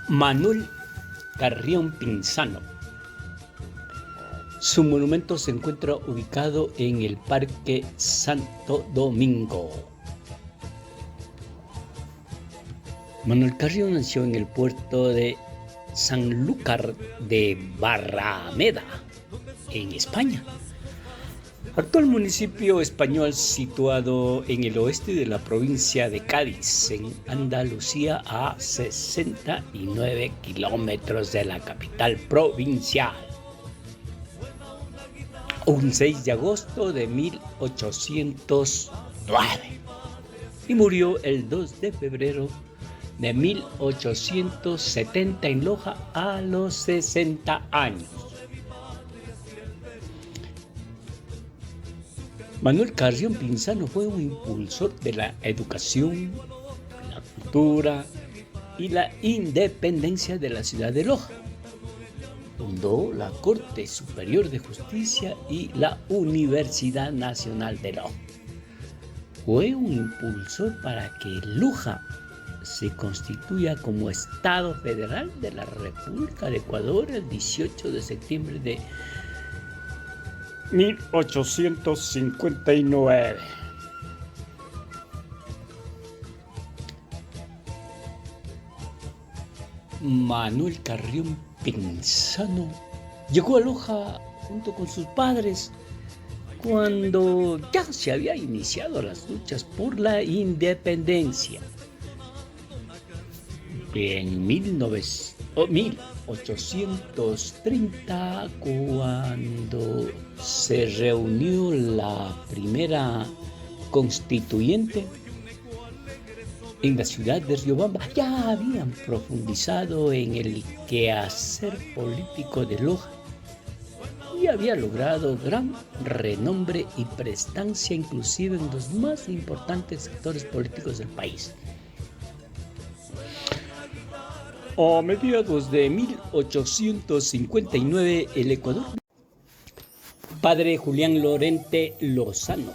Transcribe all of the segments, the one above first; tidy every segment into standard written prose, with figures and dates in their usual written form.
Manuel Carrión Pinzano. Su monumento se encuentra ubicado en el Parque Santo Domingo. Manuel Carrión nació en el puerto de Sanlúcar de Barrameda, en España. Actual municipio español situado en el oeste de la provincia de Cádiz, en Andalucía, a 69 kilómetros de la capital provincial. Un 6 de agosto de 1809 y murió el 2 de febrero de 1870 en Loja a los 60 años. Manuel Carrión Pinzano fue un impulsor de la educación, la cultura y la independencia de la ciudad de Loja. Fundó la Corte Superior de Justicia y la Universidad Nacional de Loja. Fue un impulsor para que Loja se constituya como Estado Federal de la República de Ecuador el 18 de septiembre de 1859. Manuel Carrión Pinzano llegó a Loja junto con sus padres cuando ya se había iniciado las luchas por la independencia. En 1830, cuando se reunió la primera constituyente en la ciudad de Riobamba, ya habían profundizado en el quehacer político de Loja y había logrado gran renombre y prestancia inclusive en los más importantes sectores políticos del país. A mediados de 1859, el Ecuador, padre Julián Lorente Lozano.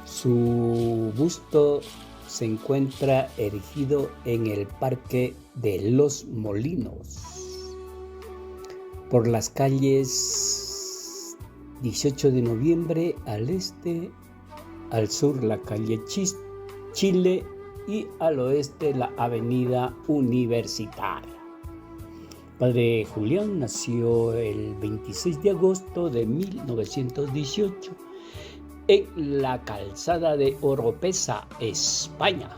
Su busto se encuentra erigido en el Parque de los Molinos, por las calles 18 de noviembre al este, al sur la calle Chile y al oeste la avenida Universitaria. Padre Julián nació el 26 de agosto de 1918 en la calzada de Oropesa, España,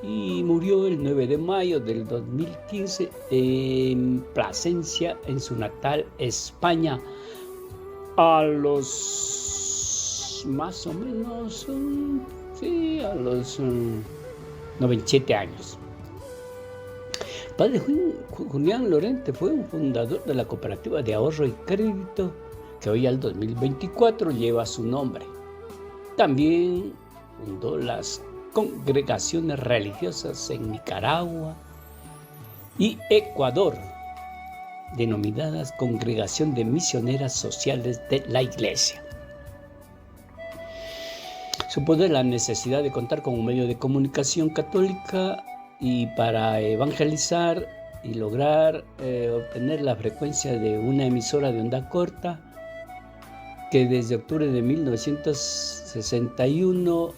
y murió el 9 de mayo del 2015 en Plasencia, en su natal España, a los más o menos, a los 97 años. Padre Julián Lorente fue un fundador de la Cooperativa de Ahorro y Crédito que hoy al 2024 lleva su nombre. También fundó las congregaciones religiosas en Nicaragua y Ecuador, denominadas Congregación de Misioneras Sociales de la Iglesia. Supo de la necesidad de contar con un medio de comunicación católica y para evangelizar y lograr obtener la frecuencia de una emisora de onda corta que desde octubre de 1961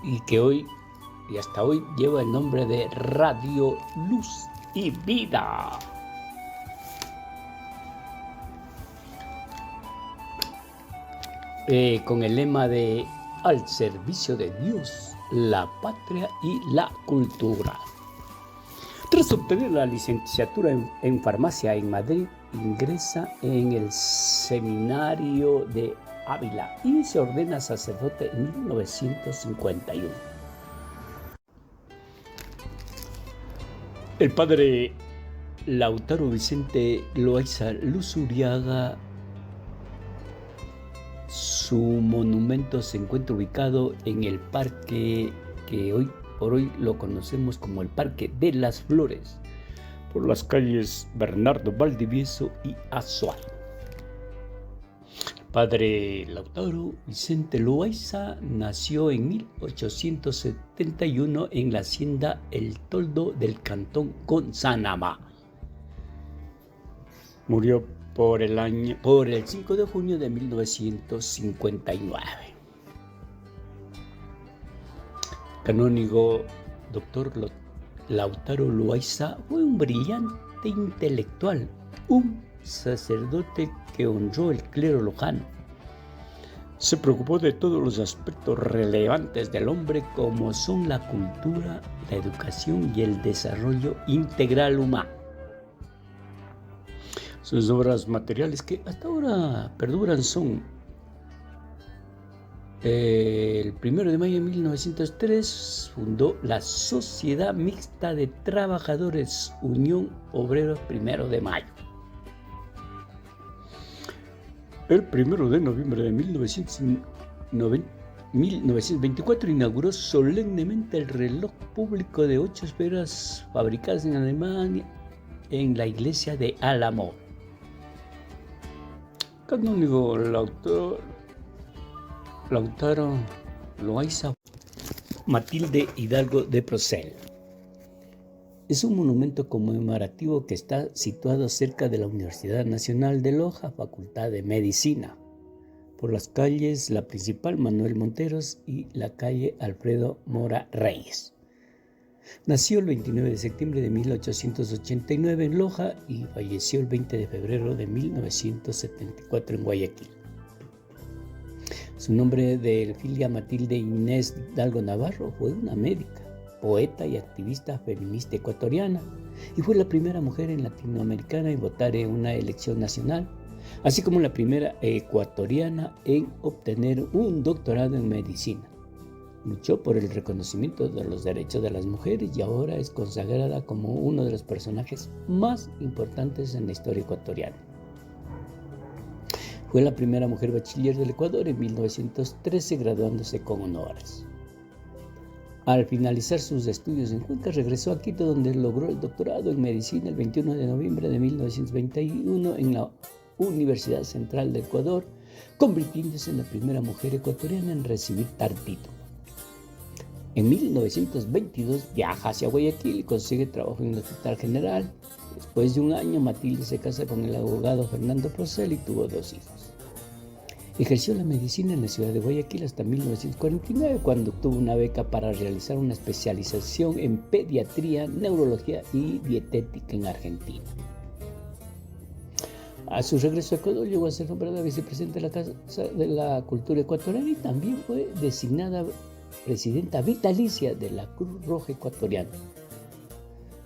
y que hoy y hasta hoy lleva el nombre de Radio Luz y Vida. Con el lema de al servicio de Dios, la patria y la cultura. Tras obtener la licenciatura en farmacia en Madrid, ingresa en el seminario de Ávila y se ordena sacerdote en 1951. El padre Lautaro Vicente Loaiza Luzuriaga, su monumento se encuentra ubicado en el parque que hoy por hoy lo conocemos como el Parque de las Flores, por las calles Bernardo Valdivieso y Azuay. Padre Lautaro Vicente Loaiza nació en 1871 en la hacienda El Toldo del cantón Consanamá. Murió por el 5 de junio de 1959. Canónigo Dr. Lautaro Loaiza fue un brillante intelectual, un sacerdote que honró el clero lojano. Se preocupó de todos los aspectos relevantes del hombre, como son la cultura, la educación y el desarrollo integral humano. Sus obras materiales que hasta ahora perduran son el 1 de mayo de 1903 fundó la Sociedad Mixta de Trabajadores Unión Obreros 1 de Mayo. El 1 de noviembre de 1924 inauguró solemnemente el reloj público de 8 esferas fabricadas en Alemania en la iglesia de Álamo. Canónigo Lautaro Loaiza. Matilde Hidalgo de Procel. Es un monumento conmemorativo que está situado cerca de la Universidad Nacional de Loja, Facultad de Medicina, por las calles la principal Manuel Monteros y la calle Alfredo Mora Reyes. Nació el 29 de septiembre de 1889 en Loja y falleció el 20 de febrero de 1974 en Guayaquil. Su nombre de filia Matilde Inés Hidalgo Navarro fue una médica, poeta y activista feminista ecuatoriana, y fue la primera mujer en latinoamericana en votar en una elección nacional, así como la primera ecuatoriana en obtener un doctorado en medicina. Luchó por el reconocimiento de los derechos de las mujeres y ahora es consagrada como uno de los personajes más importantes en la historia ecuatoriana. Fue la primera mujer bachiller del Ecuador en 1913, graduándose con honores. Al finalizar sus estudios en Cuenca, regresó a Quito, donde logró el doctorado en medicina el 21 de noviembre de 1921 en la Universidad Central de Ecuador, convirtiéndose en la primera mujer ecuatoriana en recibir tal título. En 1922 viaja hacia Guayaquil y consigue trabajo en el Hospital General. Después de un año, Matilde se casa con el abogado Fernando Procel y tuvo 2 hijos. Ejerció la medicina en la ciudad de Guayaquil hasta 1949, cuando obtuvo una beca para realizar una especialización en pediatría, neurología y dietética en Argentina. A su regreso a Ecuador llegó a ser nombrada vicepresidenta de la Casa de la Cultura Ecuatoriana y también fue designada presidenta vitalicia de la Cruz Roja Ecuatoriana.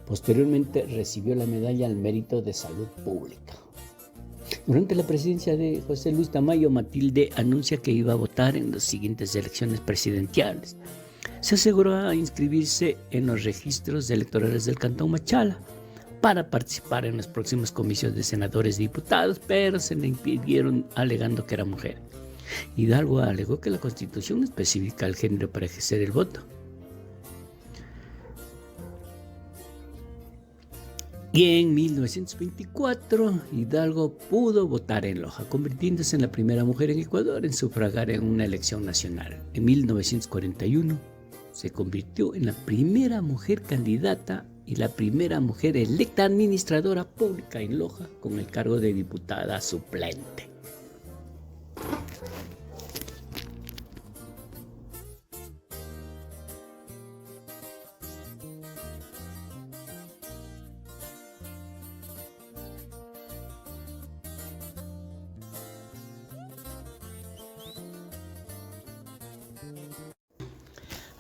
Posteriormente recibió la medalla al mérito de salud pública. Durante la presidencia de José Luis Tamayo, Matilde anuncia que iba a votar en las siguientes elecciones presidenciales. Se aseguró a inscribirse en los registros electorales del Cantón Machala para participar en los próximos comicios de senadores y diputados, pero se le impidieron alegando que era mujer. Hidalgo alegó que la Constitución no especifica el género para ejercer el voto. Y en 1924, Hidalgo pudo votar en Loja, convirtiéndose en la primera mujer en Ecuador en sufragar en una elección nacional. En 1941, se convirtió en la primera mujer candidata y la primera mujer electa administradora pública en Loja con el cargo de diputada suplente.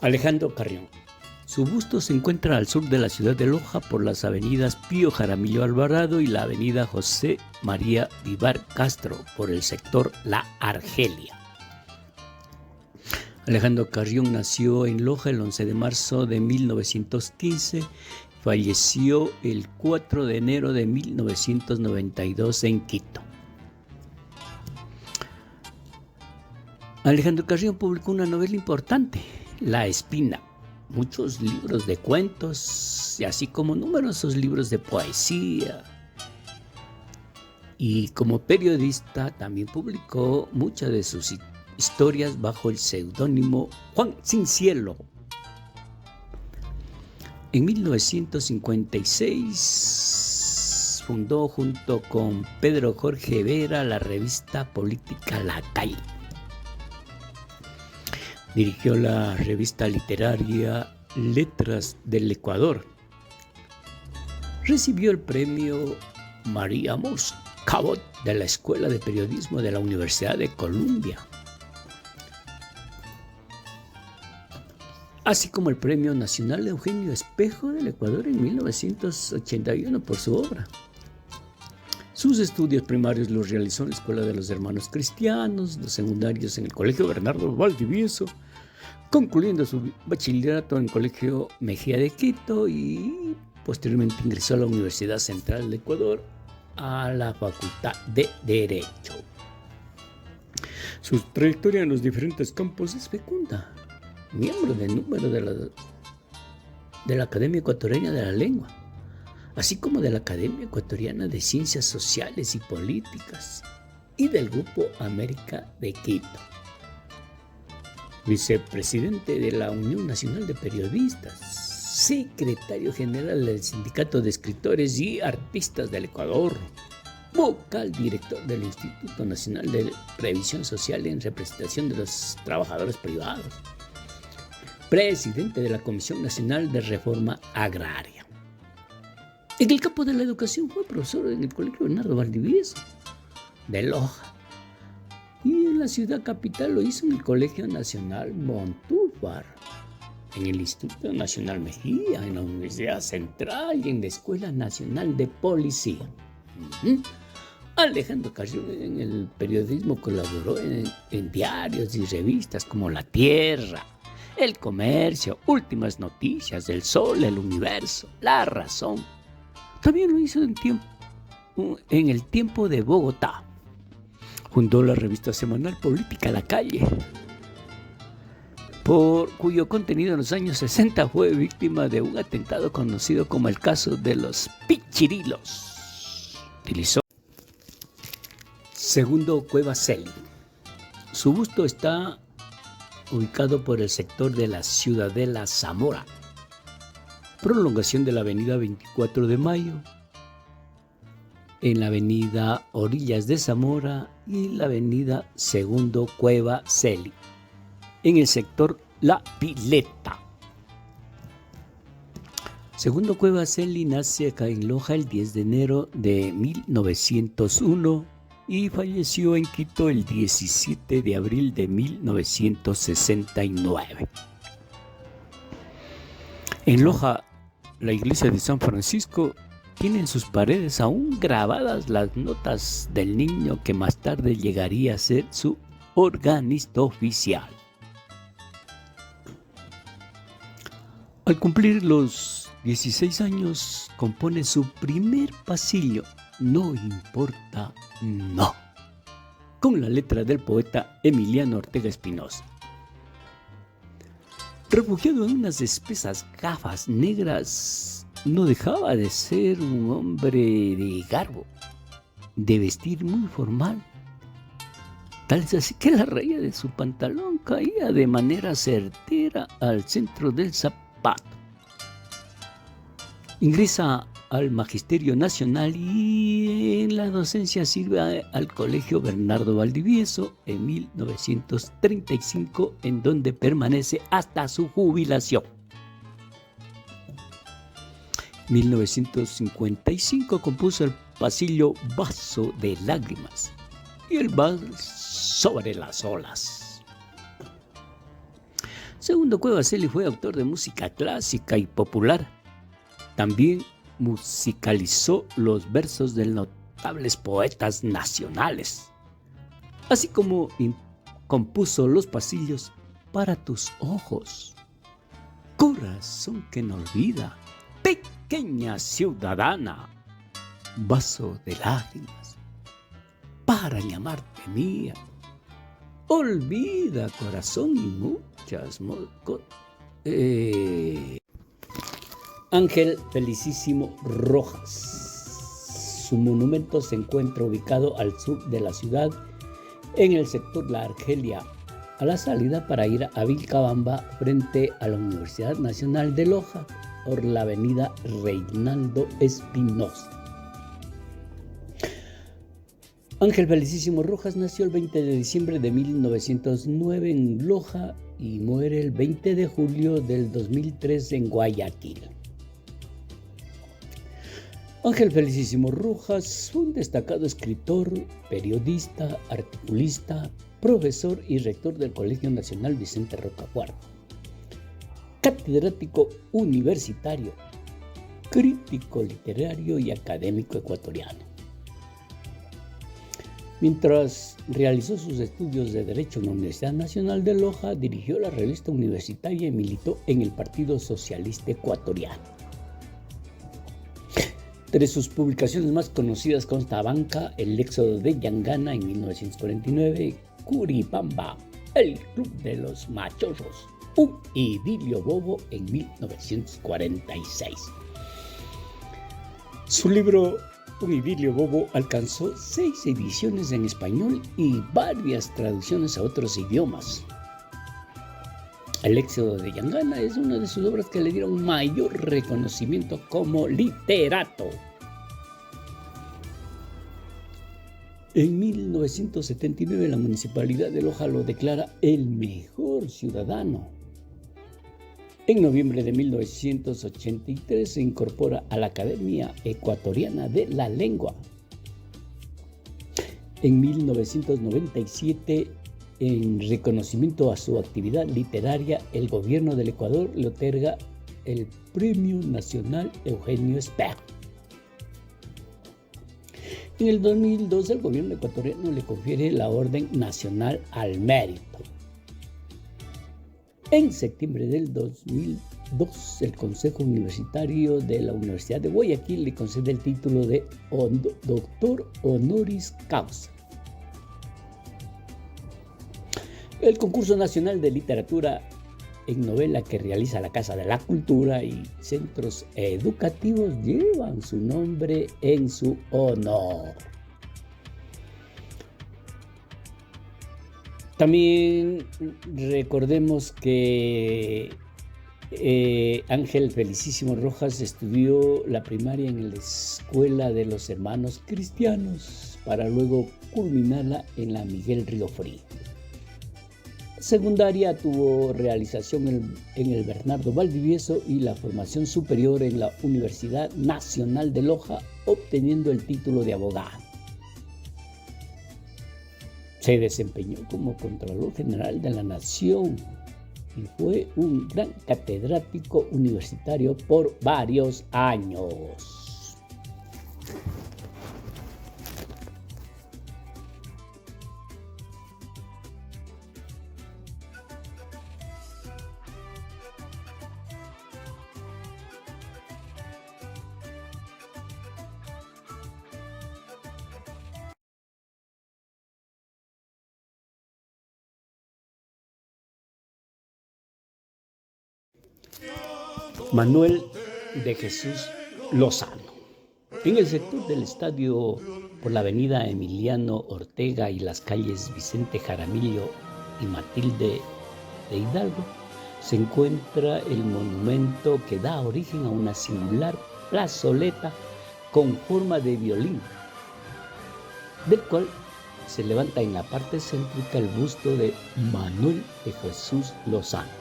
Alejandro Carrión. Su busto se encuentra al sur de la ciudad de Loja por las avenidas Pío Jaramillo Alvarado y la avenida José María Vivar Castro por el sector La Argelia. Alejandro Carrión nació en Loja el 11 de marzo de 1915, falleció el 4 de enero de 1992 en Quito. Alejandro Carrión publicó una novela importante, La Espina, muchos libros de cuentos, así como numerosos libros de poesía. Y como periodista también publicó muchas de sus historias bajo el seudónimo Juan Cincielo. En 1956 fundó junto con Pedro Jorge Vera la revista política La Calle. Dirigió la revista literaria Letras del Ecuador. Recibió el premio María Mos Cabot de la Escuela de Periodismo de la Universidad de Columbia, así como el Premio Nacional Eugenio Espejo del Ecuador en 1981 por su obra. Sus estudios primarios los realizó en la Escuela de los Hermanos Cristianos, los secundarios en el Colegio Bernardo Valdivieso, concluyendo su bachillerato en el Colegio Mejía de Quito y posteriormente ingresó a la Universidad Central de Ecuador a la Facultad de Derecho. Su trayectoria en los diferentes campos es fecunda. Miembro del número de la Academia Ecuatoriana de la Lengua, así como de la Academia Ecuatoriana de Ciencias Sociales y Políticas y del Grupo América de Quito. Vicepresidente de la Unión Nacional de Periodistas, secretario general del Sindicato de Escritores y Artistas del Ecuador, vocal director del Instituto Nacional de Previsión Social en representación de los trabajadores privados, presidente de la Comisión Nacional de Reforma Agraria. En el campo de la educación fue profesor en el Colegio Bernardo Valdivieso de Loja, y en la ciudad capital lo hizo en el Colegio Nacional Montúfar, en el Instituto Nacional Mejía, en la Universidad Central y en la Escuela Nacional de Policía. Alejandro Carrión en el periodismo colaboró en diarios y revistas como La Tierra, El Comercio, Últimas Noticias, El Sol, El Universo, La Razón. También lo hizo en el Tiempo de Bogotá. Fundó la revista semanal política La Calle, por cuyo contenido en los años 60 fue víctima de un atentado conocido como el caso de los Pichirilos. Utilizó Segundo Cueva Celi. Su busto está ubicado por el sector de la Ciudadela Zamora, prolongación de la avenida 24 de Mayo, en la avenida Orillas de Zamora y la avenida Segundo Cueva Celi, en el sector La Pileta. Segundo Cueva Celi nace acá en Loja el 10 de enero de 1901 y falleció en Quito el 17 de abril de 1969. En Loja, la iglesia de San Francisco tiene en sus paredes aún grabadas las notas del niño que más tarde llegaría a ser su organista oficial. Al cumplir los 16 años, compone su primer pasillo, No importa, no, con la letra del poeta Emiliano Ortega Espinosa. Refugiado en unas espesas gafas negras, no dejaba de ser un hombre de garbo, de vestir muy formal. Tal es así que la raya de su pantalón caía de manera certera al centro del zapato. Ingresa al Magisterio Nacional y en la docencia sirve al Colegio Bernardo Valdivieso en 1935, en donde permanece hasta su jubilación. 1955 compuso el pasillo Vaso de Lágrimas y el Vals sobre las olas. Segundo Cueva Celi fue autor de música clásica y popular. También musicalizó los versos de notables poetas nacionales, así como compuso los pasillos Para tus ojos, Corazón que no olvida, Pequeña ciudadana, Vaso de lágrimas, Para llamarte mía, Olvida corazón y muchas Ángel Felicísimo Rojas. Su monumento se encuentra ubicado al sur de la ciudad, en el sector La Argelia, a la salida para ir a Vilcabamba, frente a la Universidad Nacional de Loja, por la avenida Reinaldo Espinosa. Ángel Felicísimo Rojas nació el 20 de diciembre de 1909 en Loja y muere el 20 de julio del 2003 en Guayaquil. Ángel Felicísimo Rojas fue un destacado escritor, periodista, articulista, profesor y rector del Colegio Nacional Vicente Rocafuerte, catedrático universitario, crítico literario y académico ecuatoriano. Mientras realizó sus estudios de Derecho en la Universidad Nacional de Loja, dirigió la revista universitaria y militó en el Partido Socialista Ecuatoriano. Entre sus publicaciones más conocidas consta Banca, El Éxodo de Yangana en 1949, Curipamba, El Club de los Machorros, Un Idilio Bobo en 1946. Su libro Un Idilio Bobo alcanzó 6 ediciones en español y varias traducciones a otros idiomas. El Éxodo de Yangana es una de sus obras que le dieron mayor reconocimiento como literato. En 1979 la Municipalidad de Loja lo declara el mejor ciudadano. En noviembre de 1983 se incorpora a la Academia Ecuatoriana de la Lengua. En 1997, en reconocimiento a su actividad literaria, el gobierno del Ecuador le otorga el Premio Nacional Eugenio Espejo. En el 2002, el gobierno ecuatoriano le confiere la Orden Nacional al Mérito. En septiembre del 2002, el Consejo Universitario de la Universidad de Guayaquil le concede el título de Doctor Honoris Causa. El Concurso Nacional de Literatura en Novela que realiza la Casa de la Cultura y centros educativos llevan su nombre en su honor. También recordemos que Ángel Felicísimo Rojas estudió la primaria en la Escuela de los Hermanos Cristianos para luego culminarla en la Miguel Río Frío. Secundaria tuvo realización en el Bernardo Valdivieso y la formación superior en la Universidad Nacional de Loja, obteniendo el título de abogado. Se desempeñó como Contralor General de la Nación y fue un gran catedrático universitario por varios años. Manuel de Jesús Lozano. En el sector del estadio, por la avenida Emiliano Ortega y las calles Vicente Jaramillo y Matilde de Hidalgo, se encuentra el monumento que da origen a una singular plazoleta con forma de violín, del cual se levanta en la parte céntrica el busto de Manuel de Jesús Lozano.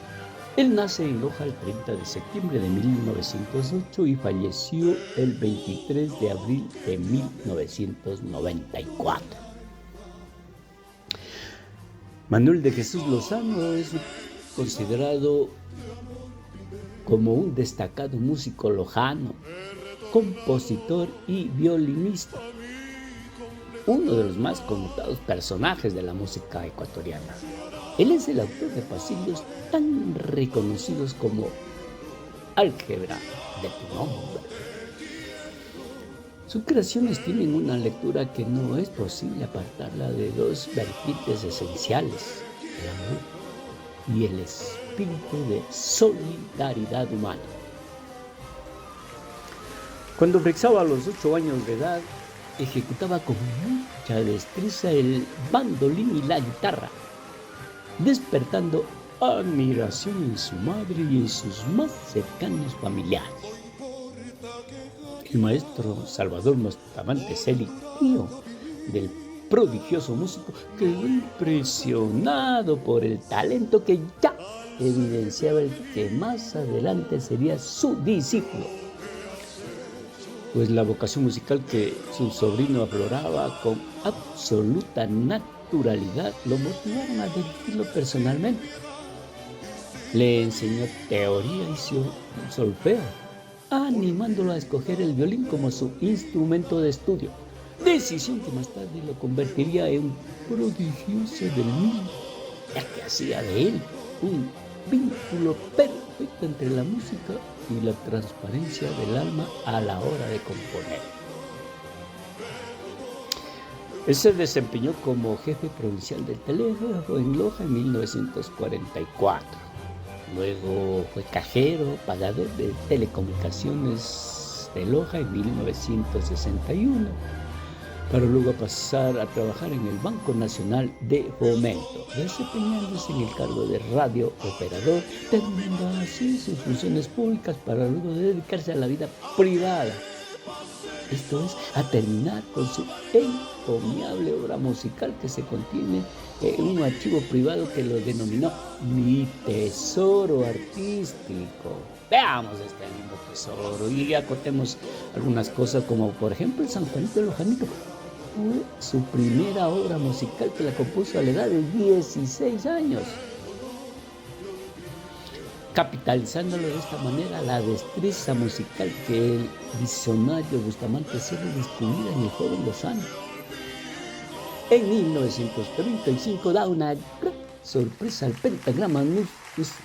Él nace en Loja el 30 de septiembre de 1908 y falleció el 23 de abril de 1994. Manuel de Jesús Lozano es considerado como un destacado músico lojano, compositor y violinista, uno de los más connotados personajes de la música ecuatoriana. Él es el autor de pasillos tan reconocidos como Álgebra de tu nombre. Sus creaciones tienen una lectura que no es posible apartarla de dos vertientes esenciales, el amor y el espíritu de solidaridad humana. Cuando Freixaba a los 8 años de edad, ejecutaba con mucha destreza el bandolín y la guitarra, despertando admiración en su madre y en sus más cercanos familiares. El maestro Salvador Bustamante Celi, tío del prodigioso músico, quedó impresionado por el talento que ya evidenciaba el que más adelante sería su discípulo. Pues la vocación musical que su sobrino afloraba con absoluta naturalidad lo motivaron a dirigirlo personalmente. Le enseñó teoría y solfeo, animándolo a escoger el violín como su instrumento de estudio, decisión que más tarde lo convertiría en un prodigioso del mismo, ya que hacía de él un vínculo perfecto entre la música y la transparencia del alma a la hora de componer. Él se desempeñó como jefe provincial del telégrafo en Loja en 1944. Luego fue cajero, pagador de telecomunicaciones de Loja en 1961, para luego pasar a trabajar en el Banco Nacional de Fomento, desempeñándose en el cargo de radio operador, terminando así sus funciones públicas para luego dedicarse a la vida privada. Esto es, a terminar con su encomiable obra musical que se contiene en un archivo privado que lo denominó Mi Tesoro Artístico. Veamos este lindo tesoro y acotemos algunas cosas, como por ejemplo el San Juanito Lojanito. Fue su primera obra musical que la compuso a la edad de 16 años. Capitalizándolo de esta manera la destreza musical que el visionario Bustamante Celi descubriera en el joven Lozano. En 1935 da una gran sorpresa al pentagrama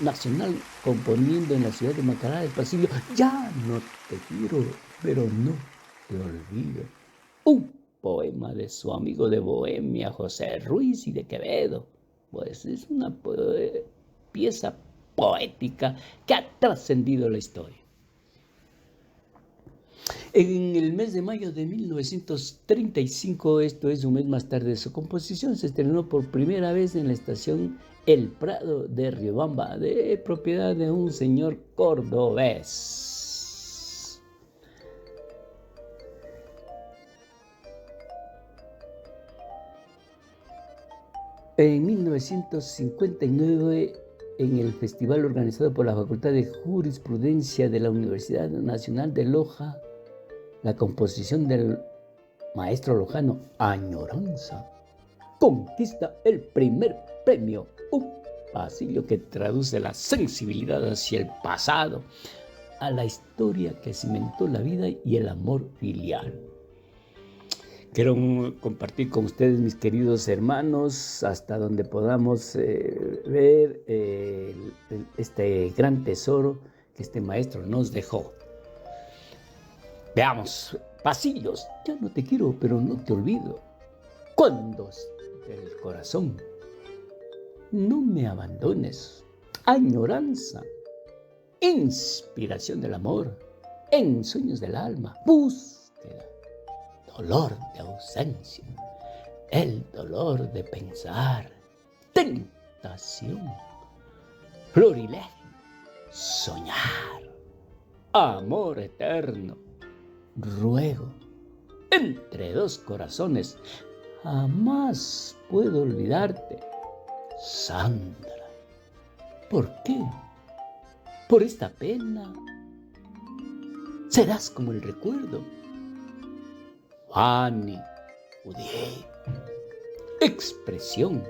nacional, componiendo en la ciudad de Macará el pasillo Ya no te quiero, pero no te olvido, un poema de su amigo de Bohemia, José Ruiz y de Quevedo. Pues es una pieza poética que ha trascendido la historia. En el mes de mayo de 1935, esto es un mes más tarde, su composición se estrenó por primera vez en la estación El Prado de Riobamba, de propiedad de un señor cordobés. En 1959, en el festival organizado por la Facultad de Jurisprudencia de la Universidad Nacional de Loja, la composición del maestro lojano Añoranza conquista el primer premio, un pasillo que traduce la sensibilidad hacia el pasado, a la historia que cimentó la vida y el amor filial. Quiero compartir con ustedes, mis queridos hermanos, hasta donde podamos ver este gran tesoro que este maestro nos dejó. Veamos, pasillos, ya no te quiero, pero no te olvido. Cuando del corazón, no me abandones. Añoranza, inspiración del amor, ensueños del alma, búsqueda, dolor de ausencia, el dolor de pensar, tentación, florilegio, soñar, amor eterno, ruego, entre dos corazones, jamás puedo olvidarte, Sandra. ¿Por qué? Por esta pena serás como el recuerdo. Fanny, Udié, expresión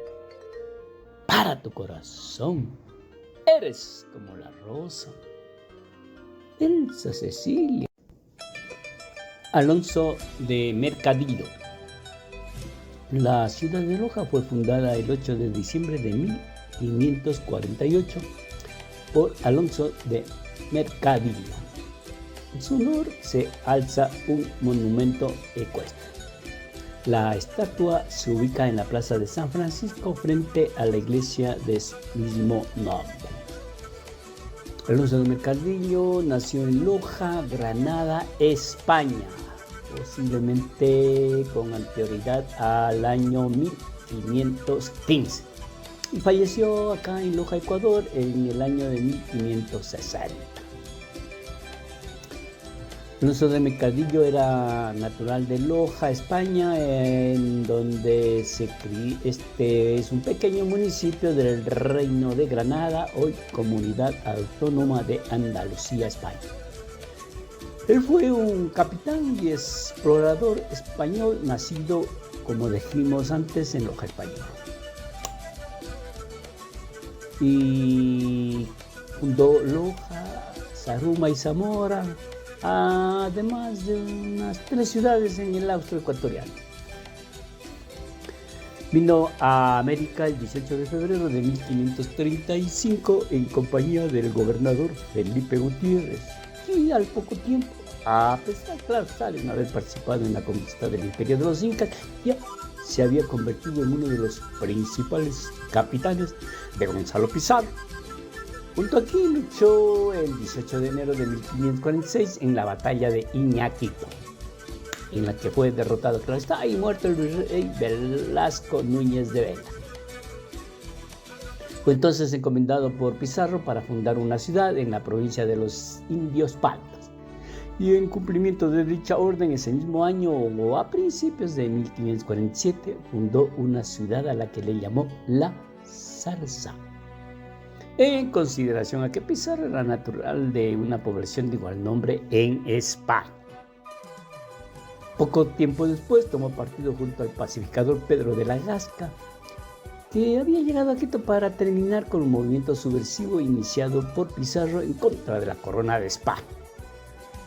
para tu corazón. Eres como la rosa. Elsa Cecilia. Alonso de Mercadillo. La ciudad de Loja fue fundada el 8 de diciembre de 1548 por Alonso de Mercadillo. En su honor se alza un monumento ecuestre. La estatua se ubica en la plaza de San Francisco frente a la iglesia de mismo nombre. Alonso de Mercadillo nació en Loja, Granada, España. posiblemente con anterioridad al año 1515, y falleció acá en Loja, Ecuador, en el año de 1560. Alonso de Mercadillo era natural de Loja, España, en donde este es un pequeño municipio del Reino de Granada, hoy Comunidad Autónoma de Andalucía, España. Él fue un capitán y explorador español nacido, como dijimos antes, en Loja, España. Y fundó Loja, Zaruma y Zamora, además de unas 3 ciudades en el austro ecuatoriano. Vino a América el 18 de febrero de 1535 en compañía del gobernador Felipe Gutiérrez, y al poco tiempo, a pesar, claro, de no haber participado en la conquista del imperio de los incas, ya se había convertido en uno de los principales capitanes de Gonzalo Pizarro. Junto aquí luchó el 18 de enero de 1546 en la batalla de Iñáquito, en la que fue derrotado, claro está, y muerto el rey Velasco Núñez de Vega. Fue entonces encomendado por Pizarro para fundar una ciudad en la provincia de los Indios Paltas, y en cumplimiento de dicha orden, ese mismo año o a principios de 1547, fundó una ciudad a la que le llamó La Zarza, en consideración a que Pizarro era natural de una población de igual nombre en España. Poco tiempo después tomó partido junto al pacificador Pedro de la Gasca, que había llegado a Quito para terminar con un movimiento subversivo iniciado por Pizarro en contra de la corona de España.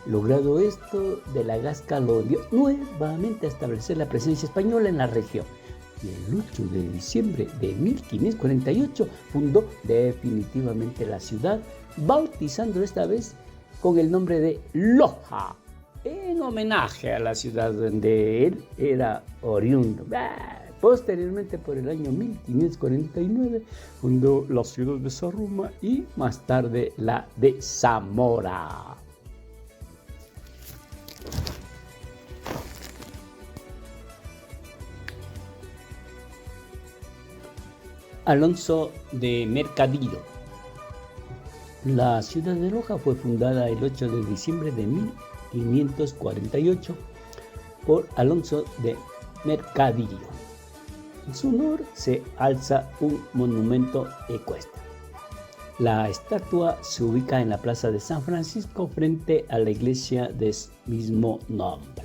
Logrado esto, de la Gasca lo envió nuevamente a establecer la presencia española en la región, y el 8 de diciembre de 1548 fundó definitivamente la ciudad, bautizando esta vez con el nombre de Loja, en homenaje a la ciudad donde él era oriundo. Posteriormente, por el año 1549, fundó la ciudad de Zaruma y más tarde la de Zamora. Alonso de Mercadillo. La ciudad de Loja fue fundada el 8 de diciembre de 1548 por Alonso de Mercadillo. En su honor se alza un monumento ecuestre. La estatua se ubica en la plaza de San Francisco frente a la iglesia de mismo nombre.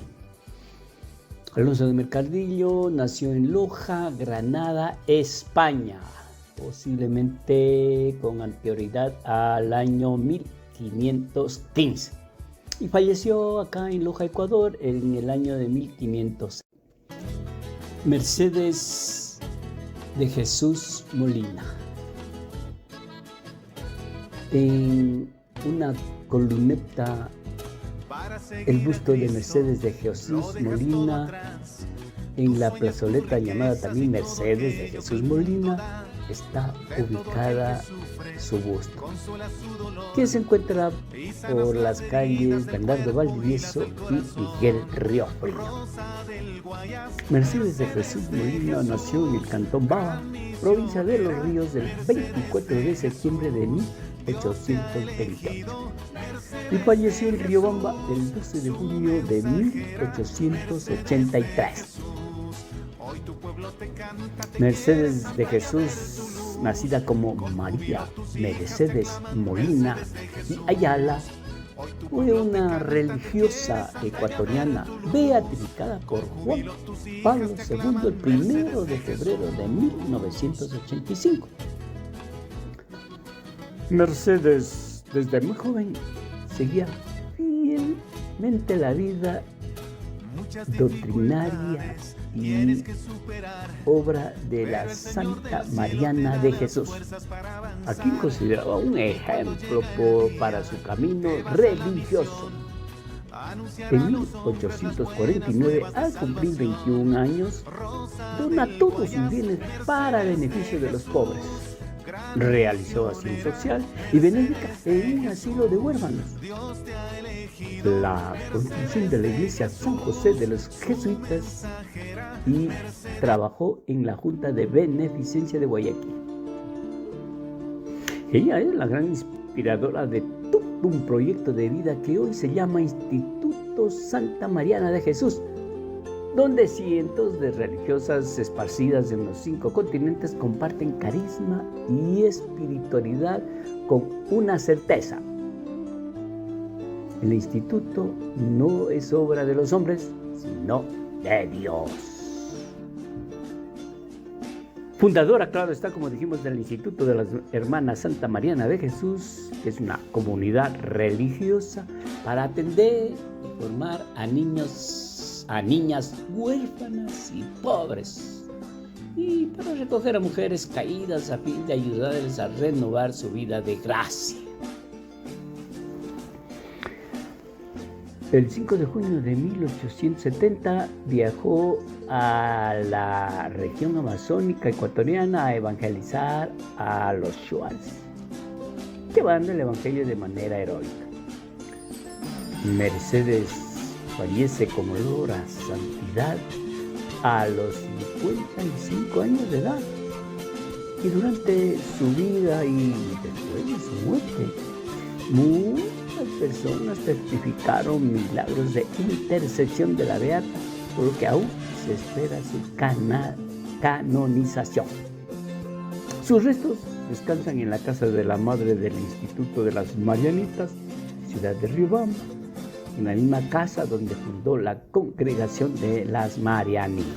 Alonso de Mercadillo nació en Loja, Granada, España, posiblemente con anterioridad al año 1515, y falleció acá en Loja, Ecuador, en el año de 1506. Mercedes de Jesús Molina. En una columneta, el busto de Mercedes de Jesús Molina, en la plazoleta llamada también Mercedes de Jesús Molina, está ubicada su busto, que se encuentra por las calles Bernardo Valdivieso y Miguel Riofrío. Mercedes de Jesús Molina nació en el Cantón Baba, provincia de Los Ríos, el 24 de septiembre de 1828, y falleció en Riobamba el 12 de junio de 1883. Mercedes de Jesús, nacida como María Mercedes Molina y Ayala, fue una religiosa ecuatoriana beatificada por Juan Pablo II el 1 de febrero de 1985. Mercedes, desde muy joven, seguía fielmente la vida doctrinaria y obra de la Santa Mariana de Jesús, a quien consideraba un ejemplo para su camino religioso. En 1849, al cumplir 21 años, dona todos sus bienes para beneficio de los pobres. Realizó acción social y benéfica en un asilo de huérfanos. La construcción de la iglesia San José de los Jesuitas y trabajó en la Junta de Beneficencia de Guayaquil. Ella es la gran inspiradora de todo un proyecto de vida que hoy se llama Instituto Santa Mariana de Jesús, donde cientos de religiosas esparcidas en los 5 continentes comparten carisma y espiritualidad con una certeza. El instituto no es obra de los hombres, sino de Dios. Fundadora, claro está, como dijimos, del Instituto de las Hermanas Santa Mariana de Jesús, que es una comunidad religiosa para atender y formar a niñas huérfanas y pobres, y para recoger a mujeres caídas a fin de ayudarles a renovar su vida de gracia. El 5 de junio de 1870 viajó a la región amazónica ecuatoriana a evangelizar a los shuars, llevando el evangelio de manera heroica. Mercedes fallece como olor a santidad a los 55 años de edad, y durante su vida y después de su muerte, muchas personas certificaron milagros de intercesión de la Beata, por lo que aún se espera su canonización. Sus restos descansan en la casa de la madre del Instituto de las Marianitas, ciudad de Riobamba, en la misma casa donde fundó la Congregación de las Marianitas.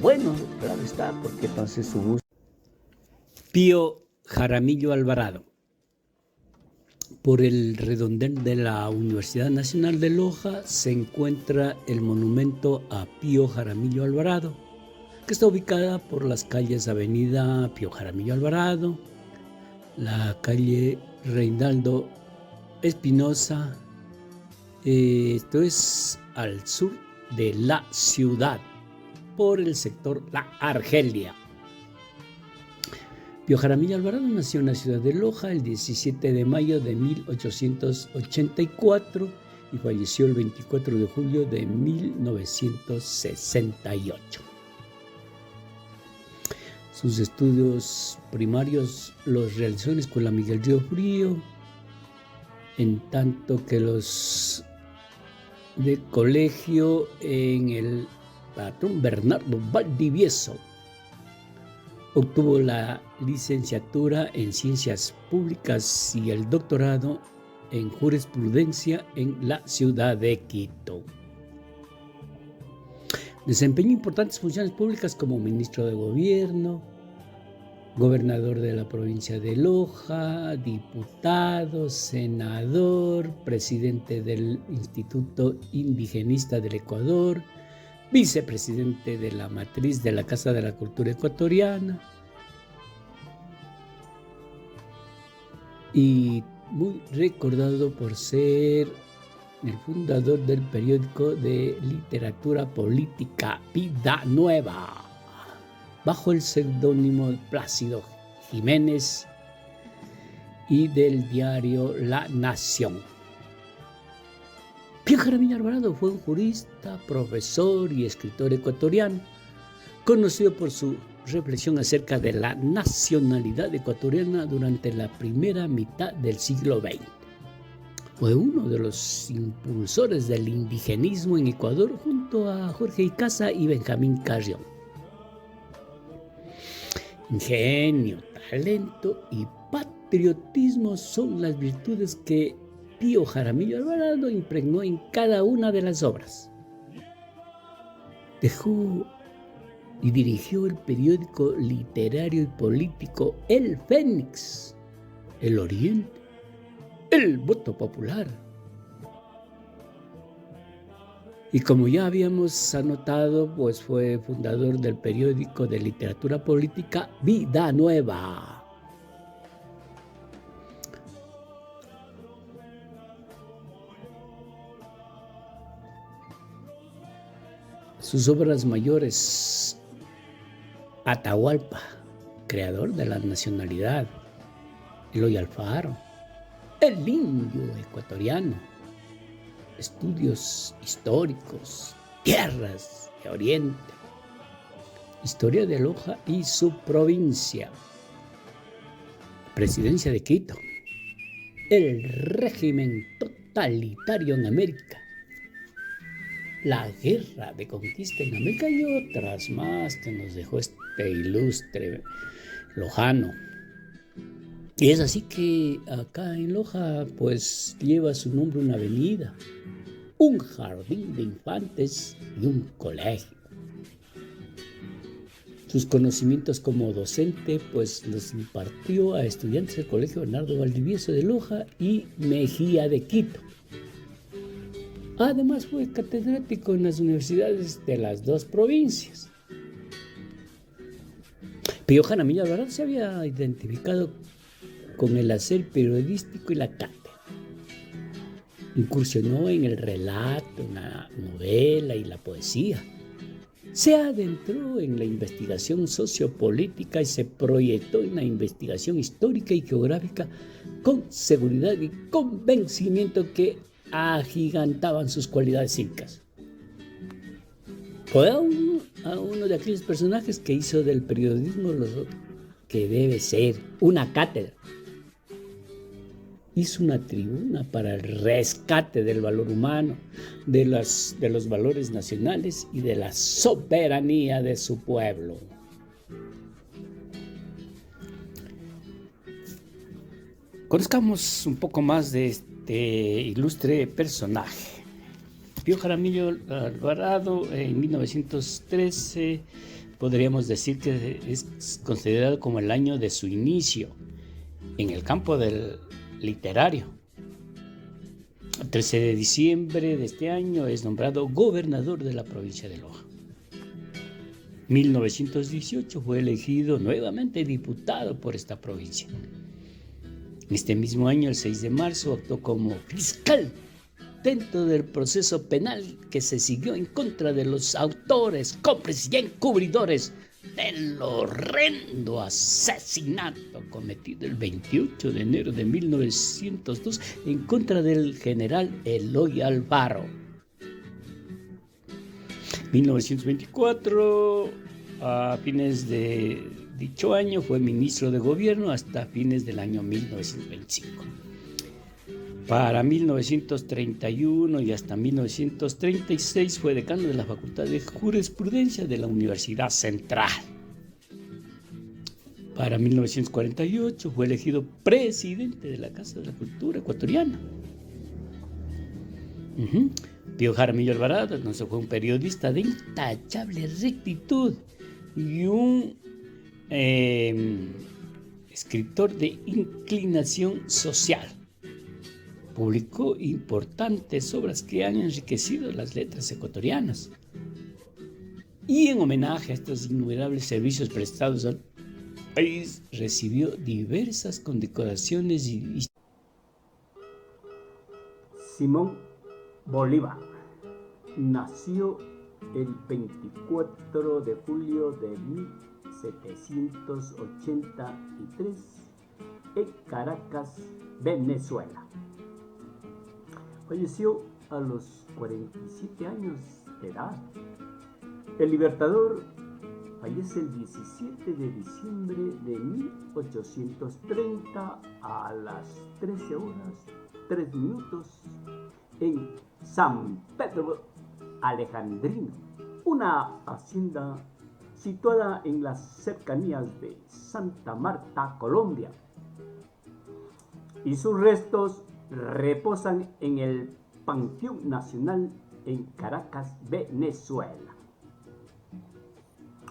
Bueno, claro está, porque entonces su gusto. Pío Jaramillo Alvarado. Por el redondel de la Universidad Nacional de Loja se encuentra el monumento a Pío Jaramillo Alvarado, que está ubicada por las calles Avenida Pío Jaramillo Alvarado, la calle Reinaldo Espinosa. Esto es al sur de la ciudad, por el sector La Argelia. Pío Jaramillo Alvarado nació en la ciudad de Loja el 17 de mayo de 1884 y falleció el 24 de julio de 1968. Sus estudios primarios los realizó en la Escuela Miguel Río Frío, en tanto que los de colegio en el Patrón Bernardo Valdivieso. Obtuvo la licenciatura en Ciencias Públicas y el doctorado en Jurisprudencia en la ciudad de Quito. Desempeñó importantes funciones públicas como ministro de Gobierno, gobernador de la provincia de Loja, diputado, senador, presidente del Instituto Indigenista del Ecuador, vicepresidente de la matriz de la Casa de la Cultura Ecuatoriana y muy recordado por ser el fundador del periódico de literatura política Vida Nueva, bajo el seudónimo Plácido Jiménez, y del diario La Nación. Pío Jaramillo Alvarado fue un jurista, profesor y escritor ecuatoriano, conocido por su reflexión acerca de la nacionalidad ecuatoriana durante la primera mitad del siglo XX. Fue uno de los impulsores del indigenismo en Ecuador junto a Jorge Icaza y Benjamín Carrión. Ingenio, talento y patriotismo son las virtudes que Pío Jaramillo Alvarado impregnó en cada una de las obras. Dejó y dirigió el periódico literario y político El Fénix, El Oriente, El Voto Popular. Y como ya habíamos anotado, pues fue fundador del periódico de literatura política Vida Nueva. Sus obras mayores: Atahualpa, creador de la nacionalidad, Eloy Alfaro, el indio ecuatoriano, estudios históricos, tierras de Oriente, historia de Loja y su provincia, presidencia de Quito, el régimen totalitario en América, la guerra de conquista en América y otras más que nos dejó este ilustre lojano. Y es así que acá en Loja pues lleva su nombre una avenida, un jardín de infantes y un colegio. Sus conocimientos como docente pues los impartió a estudiantes del Colegio Bernardo Valdivieso de Loja y Mejía de Quito. Además fue catedrático en las universidades de las dos provincias. Pío Jaramillo Alvarado se había identificado con el hacer periodístico y la cátedra. Incursionó en el relato, en la novela y la poesía. Se adentró en la investigación sociopolítica y se proyectó en la investigación histórica y geográfica con seguridad y convencimiento que agigantaban sus cualidades cívicas. Fue a uno de aquellos personajes que hizo del periodismo lo que debe ser, una cátedra. Hizo una tribuna para el rescate del valor humano, de los valores nacionales y de la soberanía de su pueblo. Conozcamos un poco más de este ilustre personaje. Pío Jaramillo Alvarado, en 1913, podríamos decir que es considerado como el año de su inicio en el campo del literario. El 13 de diciembre de este año es nombrado gobernador de la provincia de Loja. 1918 fue elegido nuevamente diputado por esta provincia. Este mismo año, el 6 de marzo, actuó como fiscal dentro del proceso penal que se siguió en contra de los autores, cómplices y encubridores del horrendo asesinato cometido el 28 de enero de 1902 en contra del general Eloy Alfaro. 1924, a fines de dicho año, fue ministro de gobierno hasta fines del año 1925. Para 1931 y hasta 1936 fue decano de la Facultad de Jurisprudencia de la Universidad Central. Para 1948 fue elegido presidente de la Casa de la Cultura Ecuatoriana. Pío Jaramillo Alvarado no fue un periodista de intachable rectitud y un escritor de inclinación social. Publicó importantes obras que han enriquecido las letras ecuatorianas. Y en homenaje a estos innumerables servicios prestados al país, recibió diversas condecoraciones y... Simón Bolívar nació el 24 de julio de 1783 en Caracas, Venezuela. Falleció a los 47 años de edad. El Libertador fallece el 17 de diciembre de 1830 a las 13 horas 3 minutos en San Pedro Alejandrino, una hacienda situada en las cercanías de Santa Marta, Colombia. Y sus restos reposan en el Panteón Nacional en Caracas, Venezuela.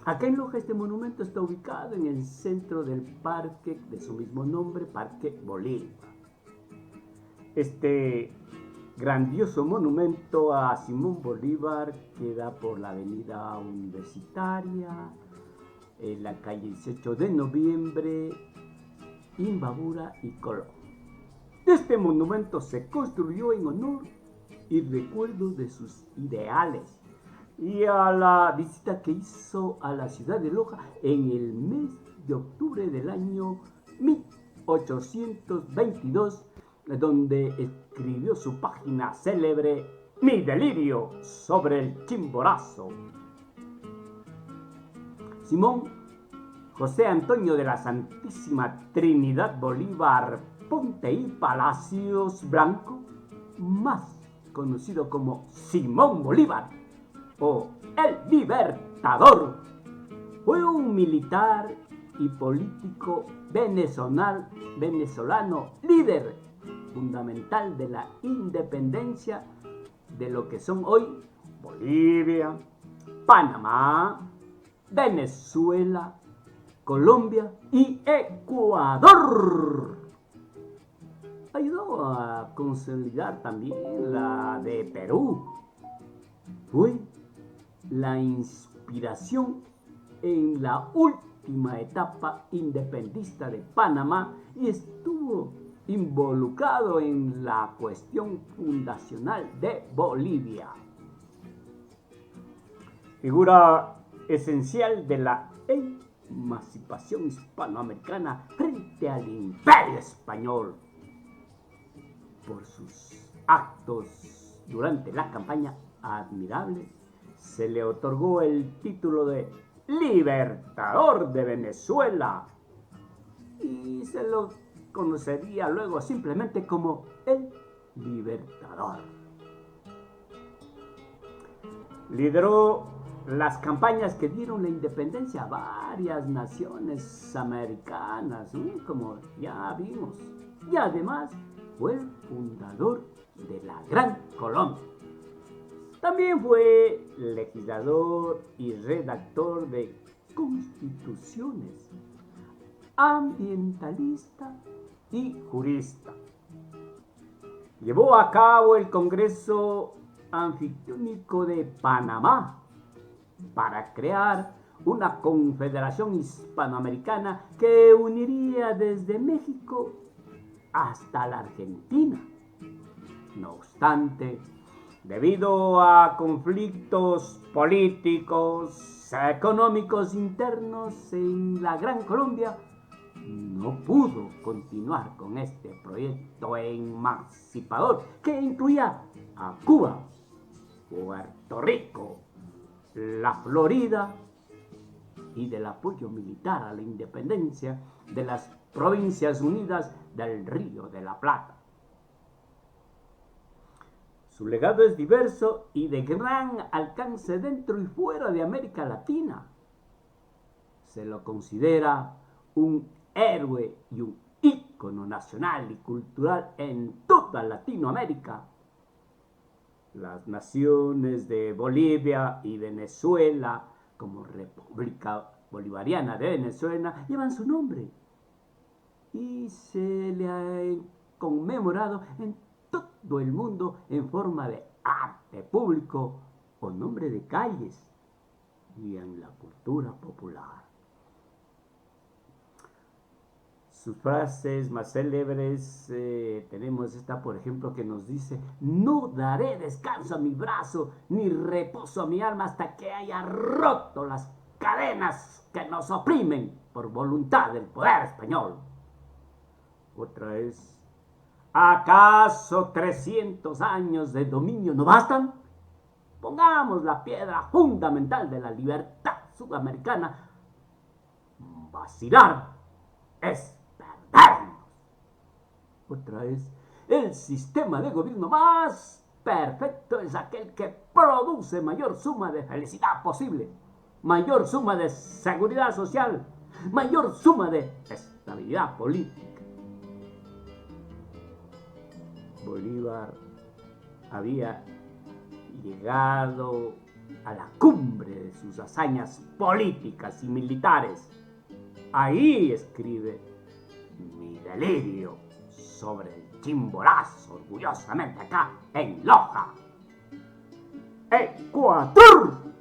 Acá en Loja este monumento está ubicado en el centro del parque de su mismo nombre, Parque Bolívar. Este grandioso monumento a Simón Bolívar queda por la avenida Universitaria, en la calle 18 de noviembre, Imbabura y Colón. Este monumento se construyó en honor y recuerdo de sus ideales y a la visita que hizo a la ciudad de Loja en el mes de octubre del año 1822, donde escribió su página célebre Mi delirio sobre el Chimborazo. Simón José Antonio de la Santísima Trinidad Bolívar Ponte y Palacios Blanco, más conocido como Simón Bolívar o el Libertador, fue un militar y político venezolano, líder fundamental de la independencia de lo que son hoy Bolivia, Panamá, Venezuela, Colombia y Ecuador. Ayudó a consolidar también la de Perú. Fue la inspiración en la última etapa independentista de Panamá y estuvo involucrado en la cuestión fundacional de Bolivia. Figura esencial de la emancipación hispanoamericana frente al Imperio español. Por sus actos durante la campaña admirable, se le otorgó el título de Libertador de Venezuela y se lo conocería luego simplemente como el Libertador. Lideró las campañas que dieron la independencia a varias naciones americanas, como ya vimos, y además fue el fundador de la Gran Colombia. También fue legislador y redactor de constituciones, ambientalista y jurista. Llevó a cabo el Congreso Anfictiónico de Panamá para crear una confederación hispanoamericana que uniría desde México hasta la Argentina. No obstante, debido a conflictos políticos, económicos internos en la Gran Colombia, no pudo continuar con este proyecto emancipador que incluía a Cuba, Puerto Rico, la Florida y del apoyo militar a la independencia de las Provincias Unidas del Río de la Plata. Su legado es diverso y de gran alcance dentro y fuera de América Latina. Se lo considera un héroe y un ícono nacional y cultural en toda Latinoamérica. Las naciones de Bolivia y Venezuela, como República Bolivariana de Venezuela, llevan su nombre y se le ha conmemorado en todo el mundo en forma de arte público o nombre de calles y en la cultura popular. Sus frases más célebres, tenemos esta, por ejemplo, que nos dice: no daré descanso a mi brazo, ni reposo a mi alma hasta que haya roto las cadenas que nos oprimen por voluntad del poder español. Otra es: ¿acaso 300 años de dominio no bastan? Pongamos la piedra fundamental de la libertad sudamericana. Vacilar es perdernos. Otra es: el sistema de gobierno más perfecto es aquel que produce mayor suma de felicidad posible, mayor suma de seguridad social, mayor suma de estabilidad política. Bolívar había llegado a la cumbre de sus hazañas políticas y militares. Ahí escribe: mi delirio sobre el Chimborazo, orgullosamente acá en Loja, Ecuador.